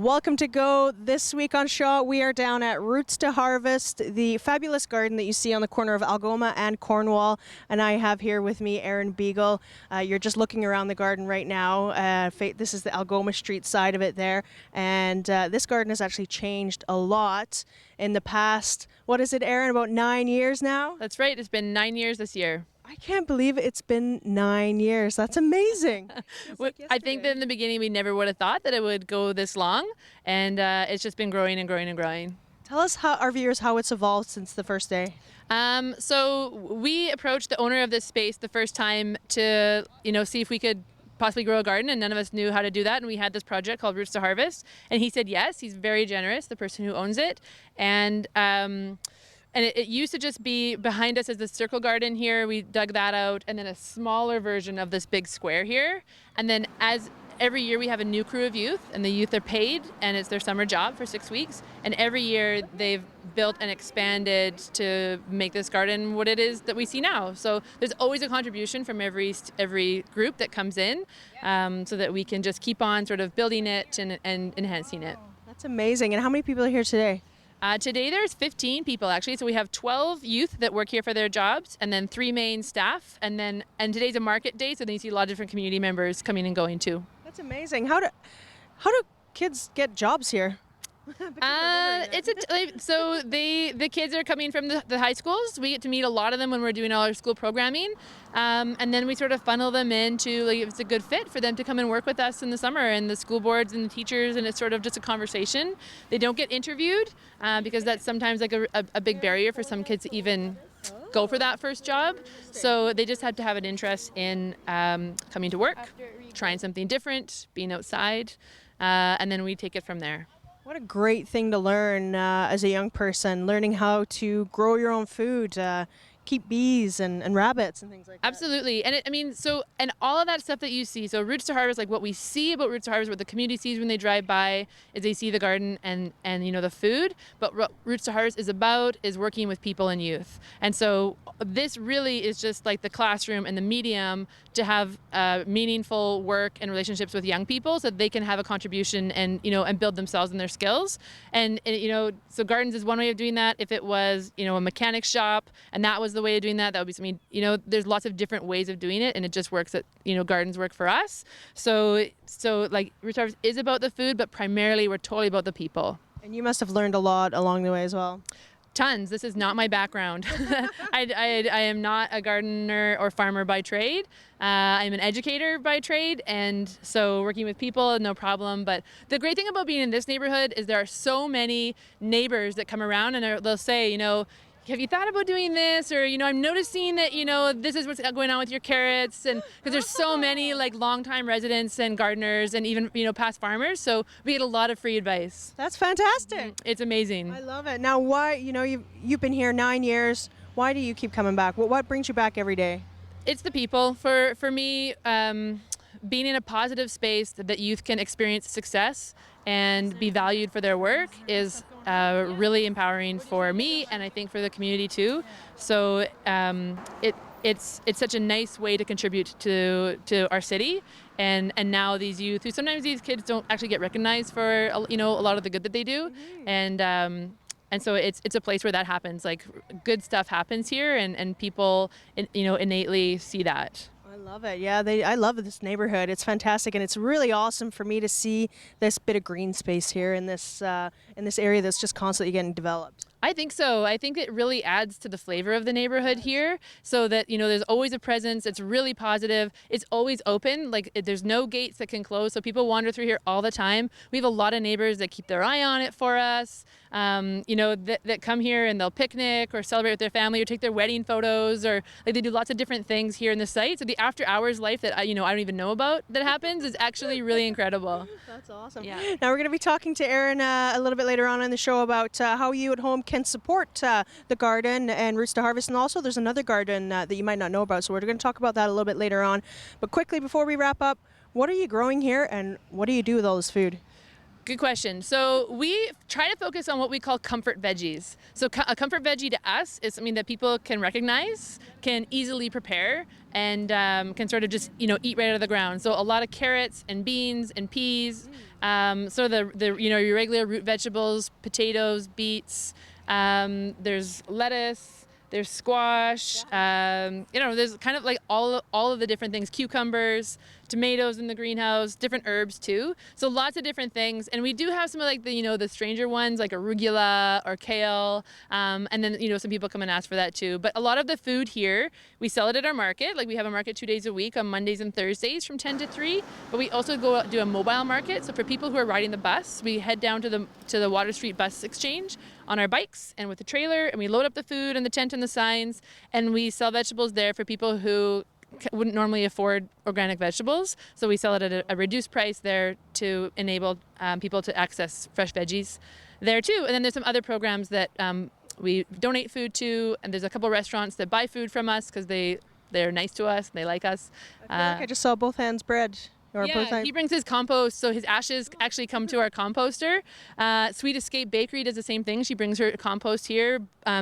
Welcome to Go. This week on Shaw, we are down at Roots to Harvest, the fabulous garden that you see on the corner of Algoma and Cornwall. And I have here with me Erin Beagle. You're just looking around the garden right now. This is the Algoma Street side of it there. And this garden has actually changed a lot in the past. What is it, Erin? About 9 years now? That's right. It's been 9 years this year. I can't believe it's been 9 years. That's amazing. I think that in the beginning we never would have thought that it would go this long, and it's just been growing and growing and growing. Tell us, our viewers, how it's evolved since the first day. So we approached the owner of this space the first time to, see if we could possibly grow a garden, and none of us knew how to do that. And we had this project called Roots to Harvest, and he said yes. He's very generous, the person who owns it, and it used to just be behind us as the circle garden here. We dug that out, and then a smaller version of this big square here. And then as every year we have a new crew of youth, and the youth are paid, and it's their summer job for 6 weeks. And every year they've built and expanded to make this garden what it is that we see now. So there's always a contribution from every group that comes in, so that we can just keep on sort of building it and enhancing it. That's amazing. And how many people are here today? Today there's 15 people actually, so we have 12 youth that work here for their jobs, and then 3 main staff, and today's a market day, so then you see a lot of different community members coming and going too. That's amazing. How do kids get jobs here? So the kids are coming from the high schools. We get to meet a lot of them when we're doing all our school programming, and then we sort of funnel them into, like, if it's a good fit for them to come and work with us in the summer, and the school boards and the teachers, and it's sort of just a conversation. They don't get interviewed because that's sometimes like a big barrier for some kids to even go for that first job. So they just had to have an interest in coming to work, trying something different, being outside, and then we take it from there. What a great thing to learn as a young person, learning how to grow your own food, keep bees and rabbits and things like that. Absolutely. And and all of that stuff that you see, so Roots to Harvest, like what we see about Roots to Harvest, what the community sees when they drive by, is they see the garden and the food. But what Roots to Harvest is working with people and youth. And so this really is just like the classroom and the medium to have meaningful work and relationships with young people, so that they can have a contribution and build themselves and their skills. And so gardens is one way of doing that. If it was a mechanic shop and that was the way of doing that, that would be something. There's lots of different ways of doing it, and it just works that gardens work for us. So like Roots to Harvest is about the food, but primarily we're totally about the people. And you must have learned a lot along the way as well. Tons. This is not my background. I am not a gardener or farmer by trade. I'm an educator by trade, and so working with people, no problem. But the great thing about being in this neighborhood is there are so many neighbors that come around, and they'll say, have you thought about doing this? Or, I'm noticing that, this is what's going on with your carrots. And because there's so many like longtime residents and gardeners and even, past farmers. So we get a lot of free advice. That's fantastic. It's amazing. I love it. Now, why, you've been here 9 years. Why do you keep coming back? What brings you back every day? It's the people. For me, being in a positive space that youth can experience success and be valued for their work is really empowering for me, and I think for the community too. So it's such a nice way to contribute to our city, and now these youth, who sometimes these kids don't actually get recognized for a lot of the good that they do, and so it's a place where that happens. Like, good stuff happens here, and people innately see that. I love it. Yeah, I love this neighborhood. It's fantastic, and it's really awesome for me to see this bit of green space here in this area that's just constantly getting developed. I think so. I think it really adds to the flavor of the neighborhood here, so that there's always a presence. It's really positive. It's always open. Like, there's no gates that can close, so people wander through here all the time. We have a lot of neighbors that keep their eye on it for us. That come here and they'll picnic or celebrate with their family or take their wedding photos, or like they do lots of different things here in the site. So the after hours life that I don't even know about that happens is actually really incredible. That's awesome. Yeah. Now we're going to be talking to Erin a little bit later on in the show about how you at home can support the garden and Roots to Harvest, and also there's another garden that you might not know about. So we're going to talk about that a little bit later on. But quickly before we wrap up, what are you growing here, and what do you do with all this food? Good question. So we try to focus on what we call comfort veggies. So a comfort veggie to us is something that people can recognize, can easily prepare, and can sort of just eat right out of the ground. So a lot of carrots and beans and peas, So the your regular root vegetables, potatoes, beets. There's lettuce. There's squash. There's kind of like all of the different things. Cucumbers, tomatoes in the greenhouse, different herbs too. So lots of different things. And we do have some of like the stranger ones like arugula or kale. And then some people come and ask for that too. But a lot of the food here, we sell it at our market. Like we have a market 2 days a week on Mondays and Thursdays from 10 to 3. But we also go out and do a mobile market. So for people who are riding the bus, we head down to the Water Street Bus Exchange on our bikes and with the trailer, and we load up the food and the tent and the signs, and we sell vegetables there for people who wouldn't normally afford organic vegetables. So we sell it at a reduced price there to enable people to access fresh veggies there too. And then there's some other programs that we donate food to, and there's a couple restaurants that buy food from us because they're nice to us and they like us. I feel like I just saw Both Hands Bread. He brings his compost, so his ashes actually come to our composter. Sweet Escape Bakery does the same thing. She brings her compost here.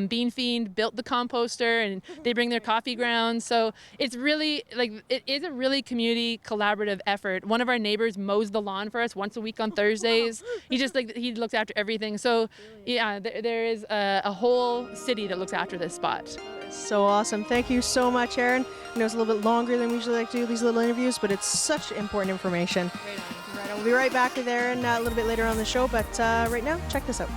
Bean Fiend built the composter, and they bring their coffee grounds. So it's really it is a really community collaborative effort. One of our neighbors mows the lawn for us once a week on Thursdays. He just he looks after everything. So yeah, there is a whole city that looks after this spot. So awesome. Thank you so much, Erin. I know it's a little bit longer than we usually like to do these little interviews, but it's such important information. Right on. We'll be right back with Erin a little bit later on the show, but right now, check this out.